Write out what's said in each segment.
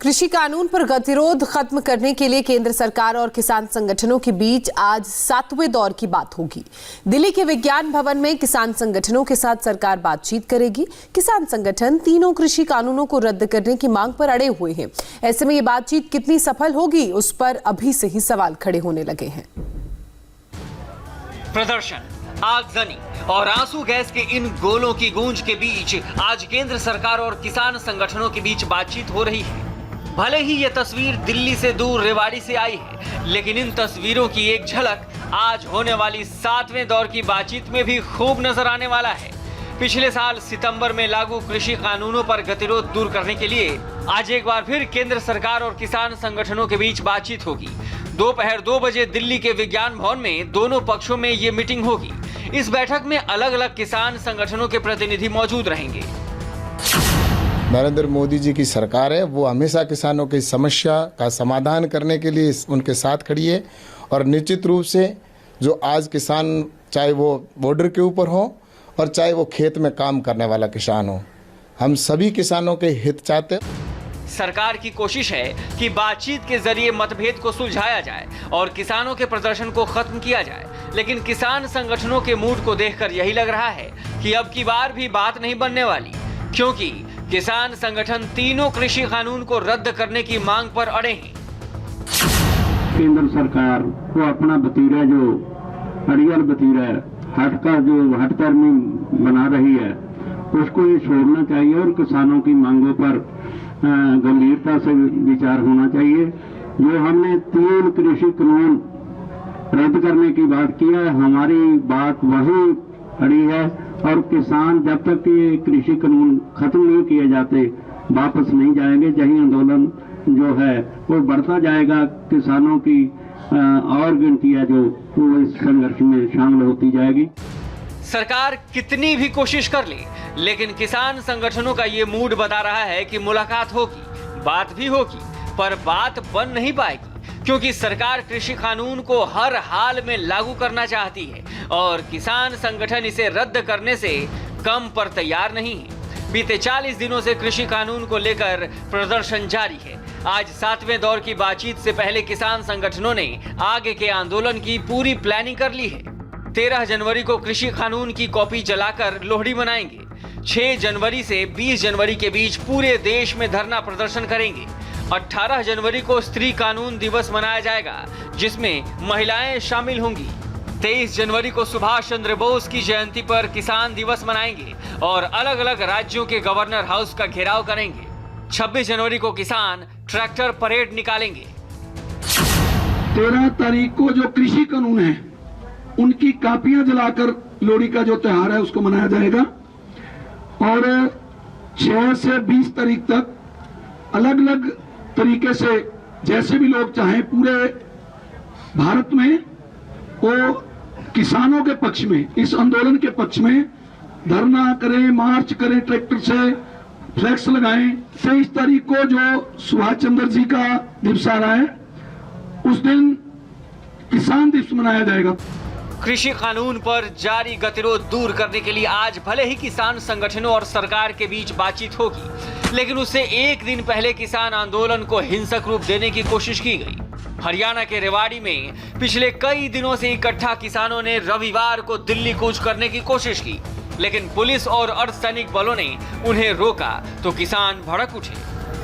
कृषि कानून पर गतिरोध खत्म करने के लिए केंद्र सरकार और किसान संगठनों के बीच आज 7वें दौर की बात होगी। दिल्ली के विज्ञान भवन में किसान संगठनों के साथ सरकार बातचीत करेगी। किसान संगठन तीनों कृषि कानूनों को रद्द करने की मांग पर अड़े हुए हैं। ऐसे में ये बातचीत कितनी सफल होगी, उस पर अभी से ही सवाल खड़े होने लगे हैं। प्रदर्शन, आगजनी और आंसू गैस के इन गोलों की गूंज के बीच आज केंद्र सरकार और किसान संगठनों के बीच बातचीत हो रही है। भले ही ये तस्वीर दिल्ली से दूर रेवाड़ी से आई है, लेकिन इन तस्वीरों की एक झलक आज होने वाली 7वें दौर की बातचीत में भी खूब नजर आने वाला है। पिछले साल सितंबर में लागू कृषि कानूनों पर गतिरोध दूर करने के लिए आज एक बार फिर केंद्र सरकार और किसान संगठनों के बीच बातचीत होगी। दोपहर 2 बजे दिल्ली के विज्ञान भवन में दोनों पक्षों में ये मीटिंग होगी। इस बैठक में अलग अलग किसान संगठनों के प्रतिनिधि मौजूद रहेंगे। नरेंद्र मोदी जी की सरकार है, वो हमेशा किसानों की समस्या का समाधान करने के लिए उनके साथ खड़ी है। और निश्चित रूप से जो आज किसान, चाहे वो बॉर्डर के ऊपर हो और चाहे वो खेत में काम करने वाला किसान हो, हम सभी किसानों के हित चाहते हैं। सरकार की कोशिश है कि बातचीत के जरिए मतभेद को सुलझाया जाए और किसानों के प्रदर्शन को खत्म किया जाए, लेकिन किसान संगठनों के मूड को देखकर यही लग रहा है कि अब की बार भी बात नहीं बनने वाली, क्योंकि किसान संगठन तीनों कृषि कानून को रद्द करने की मांग पर अड़े हैं। केंद्र सरकार को अपना भतीजा, जो अड़ियल भतीजा हटकर्मी बना रही है, उसको ये छोड़ना चाहिए और किसानों की मांगों पर गंभीरता से विचार होना चाहिए। जो हमने 3 कृषि कानून रद्द करने की बात की है, हमारी बात वही अड़ी है और किसान जब तक ये कृषि कानून खत्म नहीं किए जाते वापस नहीं जाएंगे। यही आंदोलन जो है वो बढ़ता जाएगा। किसानों की और गिनती है जो वो इस संघर्ष में शामिल होती जाएगी। सरकार कितनी भी कोशिश कर ले, लेकिन किसान संगठनों का ये मूड बता रहा है कि मुलाकात होगी, बात भी होगी, पर बात बन नहीं पाएगी, क्योंकि सरकार कृषि कानून को हर हाल में लागू करना चाहती है और किसान संगठन इसे रद्द करने से कम पर तैयार नहीं है। बीते 40 दिनों से कृषि कानून को लेकर प्रदर्शन जारी है। आज 7वें दौर की बातचीत से पहले किसान संगठनों ने आगे के आंदोलन की पूरी प्लानिंग कर ली है। 13 जनवरी को कृषि कानून की कॉपी जलाकर लोहड़ी मनाएंगे। 6 जनवरी से 20 जनवरी के बीच पूरे देश में धरना प्रदर्शन करेंगे। 18 जनवरी को स्त्री कानून दिवस मनाया जाएगा, जिसमें महिलाएं शामिल होंगी। 23 जनवरी को सुभाष चंद्र बोस की जयंती पर किसान दिवस मनाएंगे और अलग अलग राज्यों के गवर्नर हाउस का घेराव करेंगे। 26 जनवरी को किसान ट्रैक्टर परेड निकालेंगे। 13 तारीख को जो कृषि कानून है उनकी कापियां जलाकर लोहड़ी का जो त्योहार है उसको मनाया जाएगा। और 6 से 20 तारीख तक अलग अलग तरीके से जैसे भी लोग चाहें पूरे भारत में वो किसानों के पक्ष में, इस आंदोलन के पक्ष में धरना करें, मार्च करें, ट्रैक्टर से फ्लैक्स लगाएं। 23 तारीख को जो सुभाष चंद्र जी का दिवस आ रहा है, उस दिन किसान दिवस मनाया जाएगा। कृषि कानून पर जारी गतिरोध दूर करने के लिए आज भले ही किसान संगठनों और सरकार के बीच बातचीत होगी, लेकिन उससे एक दिन पहले किसान आंदोलन को हिंसक रूप देने की कोशिश की गई। हरियाणा के रेवाड़ी में पिछले कई दिनों से इकट्ठा किसानों ने रविवार को दिल्ली कूच करने की कोशिश की, लेकिन पुलिस और अर्धसैनिक बलों ने उन्हें रोका तो किसान भड़क उठे।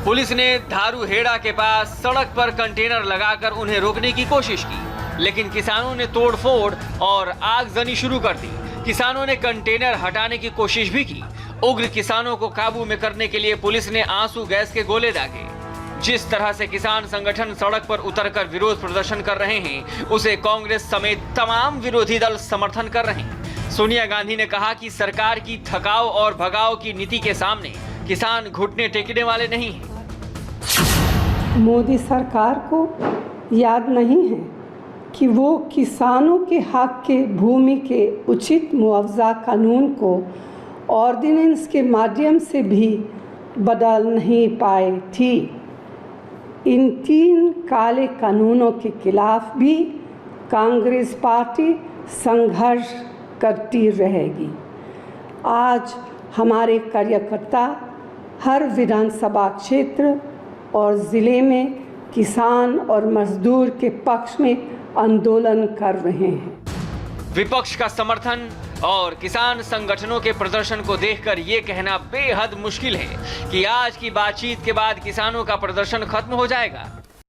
पुलिस ने धारूहेड़ा के पास सड़क पर कंटेनर लगाकर उन्हें रोकने की कोशिश की, लेकिन किसानों ने तोड़फोड़ और आगजनी शुरू कर दी। किसानों ने कंटेनर हटाने की कोशिश भी की। उग्र किसानों को काबू में करने के लिए पुलिस ने आंसू गैस के गोले दागे। जिस तरह से किसान संगठन सड़क पर उतरकर विरोध प्रदर्शन कर रहे हैं, उसे कांग्रेस समेत तमाम विरोधी दल समर्थन कर रहे हैं। सोनिया गांधी ने कहा कि सरकार की थकाओ और भगाओ की नीति के सामने किसान घुटने टेकने वाले नहीं हैं। मोदी सरकार को याद नहीं है कि वो किसानों के हक के भूमि के उचित मुआवजा कानून को ऑर्डिनेंस के माध्यम से भी बदल नहीं पाई थी। इन 3 काले कानूनों के खिलाफ भी कांग्रेस पार्टी संघर्ष करती रहेगी। आज हमारे कार्यकर्ता हर विधानसभा क्षेत्र और ज़िले में किसान और मजदूर के पक्ष में आंदोलन कर रहे हैं। विपक्ष का समर्थन और किसान संगठनों के प्रदर्शन को देखकर ये कहना बेहद मुश्किल है कि आज की बातचीत के बाद किसानों का प्रदर्शन खत्म हो जाएगा।